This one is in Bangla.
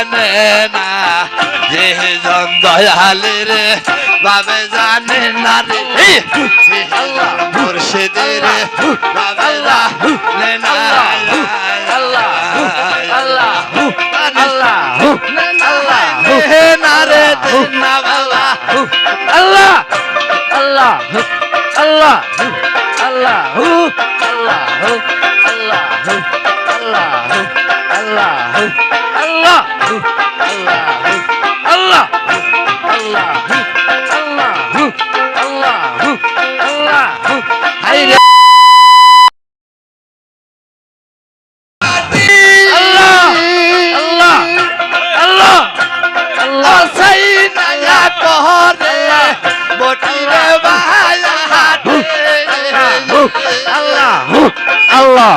জানে না যে জন দয়ালের বাবে জানে না রে আল্লাহ মুর্শিদের বাবে জানে না আল্লাহ আল্লাহ আল্লাহ আল্লাহ না রে না বাবা আল্লাহ আল্লাহ আল্লাহ আল্লাহ আল্লাহ আল্লাহ আল্লাহ আল্লাহ আল্লাহ আল্লাহ আল্লাহ আল্লাহ আল্লাহ আল্লাহ হাইরে আল্লাহ আল্লাহ আল্লাহ আল্লাহ সাইনা পহরে বটিরে বায়া হাতে আল্লাহ আল্লাহ